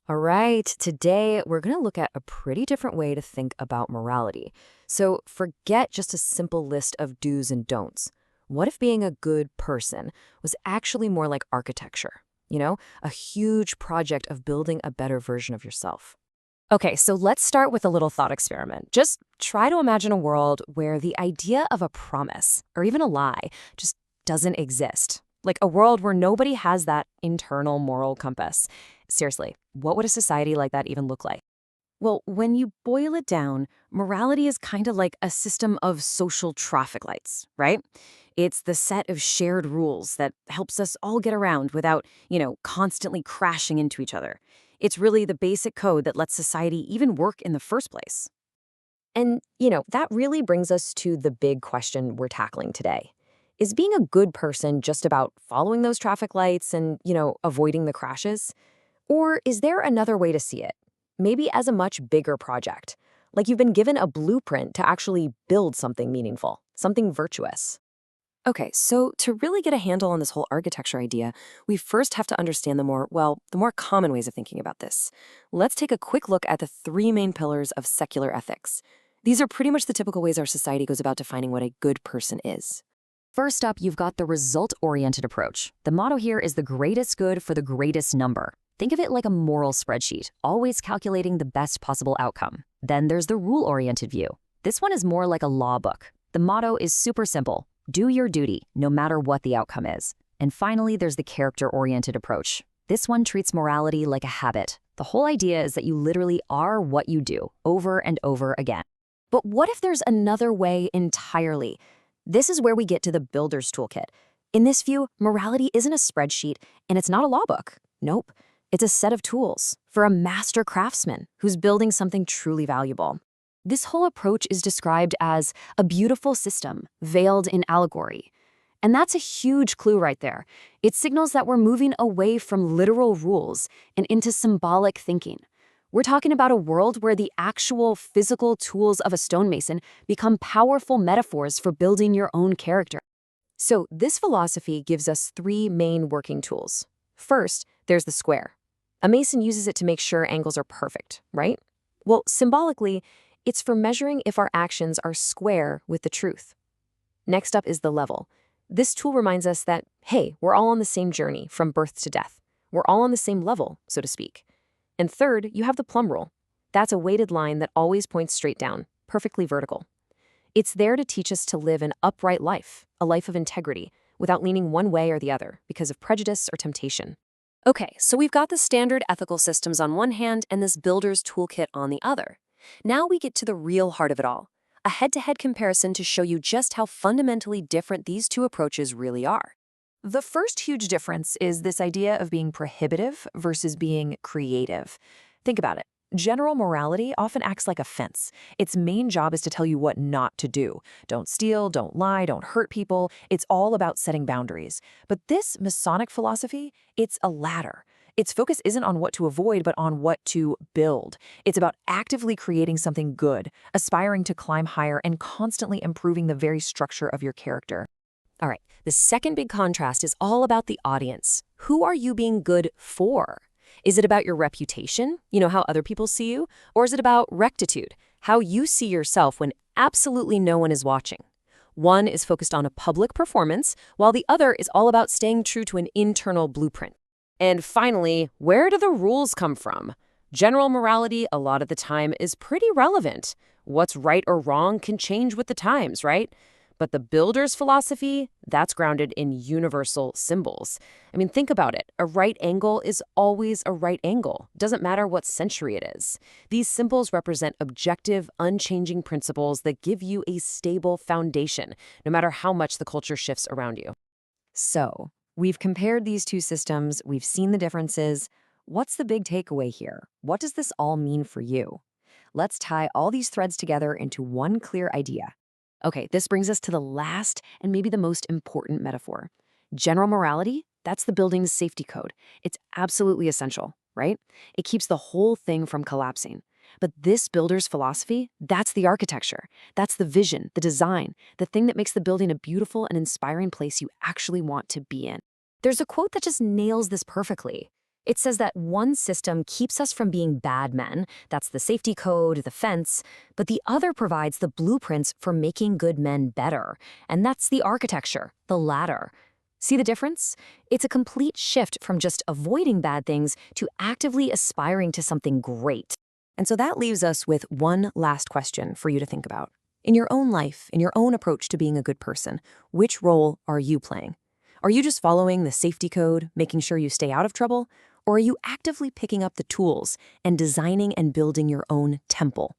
All right, today we're going to look at a pretty different way to think about morality. So forget just a simple list of do's and don'ts. What if being a good person was actually more like architecture? A huge project of building a better version of yourself. Okay, so let's start with a little thought experiment. Just try to imagine a world where the idea of a promise, or even a lie, just doesn't exist. Like a world where nobody has that internal moral compass. Seriously, what would a society like that even look like? Well, when you boil it down, morality is kind of like a system of social traffic lights, right? It's the set of shared rules that helps us all get around without, constantly crashing into each other. It's really the basic code that lets society even work in the first place. And, that really brings us to the big question we're tackling today. Is being a good person just about following those traffic lights and, avoiding the crashes? Or is there another way to see it? Maybe as a much bigger project, like you've been given a blueprint to actually build something meaningful, something virtuous. Okay, so to really get a handle on this whole architecture idea, we first have to understand the more common ways of thinking about this. Let's take a quick look at the three main pillars of secular ethics. These are pretty much the typical ways our society goes about defining what a good person is. First up, you've got the result-oriented approach. The motto here is the greatest good for the greatest number. Think of it like a moral spreadsheet, always calculating the best possible outcome. Then there's the rule-oriented view. This one is more like a law book. The motto is super simple. Do your duty, no matter what the outcome is. And finally, there's the character-oriented approach. This one treats morality like a habit. The whole idea is that you literally are what you do, over and over again. But what if there's another way entirely? This is where we get to the builder's toolkit. In this view, morality isn't a spreadsheet, and it's not a law book. Nope. It's a set of tools for a master craftsman who's building something truly valuable. This whole approach is described as a beautiful system veiled in allegory. And that's a huge clue right there. It signals that we're moving away from literal rules and into symbolic thinking. We're talking about a world where the actual physical tools of a stonemason become powerful metaphors for building your own character. So this philosophy gives us three main working tools. First, there's the square. A mason uses it to make sure angles are perfect, right? Well, symbolically, it's for measuring if our actions are square with the truth. Next up is the level. This tool reminds us that, hey, we're all on the same journey from birth to death. We're all on the same level, so to speak. And third, you have the plumb rule. That's a weighted line that always points straight down, perfectly vertical. It's there to teach us to live an upright life, a life of integrity, without leaning one way or the other because of prejudice or temptation. Okay, so we've got the standard ethical systems on one hand and this builder's toolkit on the other. Now we get to the real heart of it all, a head-to-head comparison to show you just how fundamentally different these two approaches really are. The first huge difference is this idea of being prohibitive versus being creative. Think about it. General morality often acts like a fence. Its main job is to tell you what not to do. Don't steal, don't lie, don't hurt people. It's all about setting boundaries. But this Masonic philosophy, it's a ladder. Its focus isn't on what to avoid, but on what to build. It's about actively creating something good, aspiring to climb higher, and constantly improving the very structure of your character. All right, the second big contrast is all about the audience. Who are you being good for? Is it about your reputation, how other people see you? Or is it about rectitude, how you see yourself when absolutely no one is watching? One is focused on a public performance, while the other is all about staying true to an internal blueprint. And finally, where do the rules come from? General morality, a lot of the time, is pretty relevant. What's right or wrong can change with the times, right? But the builder's philosophy, that's grounded in universal symbols. I mean, think about it. A right angle is always a right angle. Doesn't matter what century it is. These symbols represent objective, unchanging principles that give you a stable foundation, no matter how much the culture shifts around you. So, we've compared these two systems. We've seen the differences. What's the big takeaway here? What does this all mean for you? Let's tie all these threads together into one clear idea. Okay, this brings us to the last and maybe the most important metaphor. General morality, that's the building's safety code. It's absolutely essential, right? It keeps the whole thing from collapsing. But this builder's philosophy, that's the architecture. That's the vision, the design, the thing that makes the building a beautiful and inspiring place you actually want to be in. There's a quote that just nails this perfectly. It says that one system keeps us from being bad men, that's the safety code, the fence, but the other provides the blueprints for making good men better, and that's the architecture, the ladder. See the difference? It's a complete shift from just avoiding bad things to actively aspiring to something great. And so that leaves us with one last question for you to think about. In your own life, in your own approach to being a good person, which role are you playing? Are you just following the safety code, making sure you stay out of trouble? Or are you actively picking up the tools and designing and building your own temple?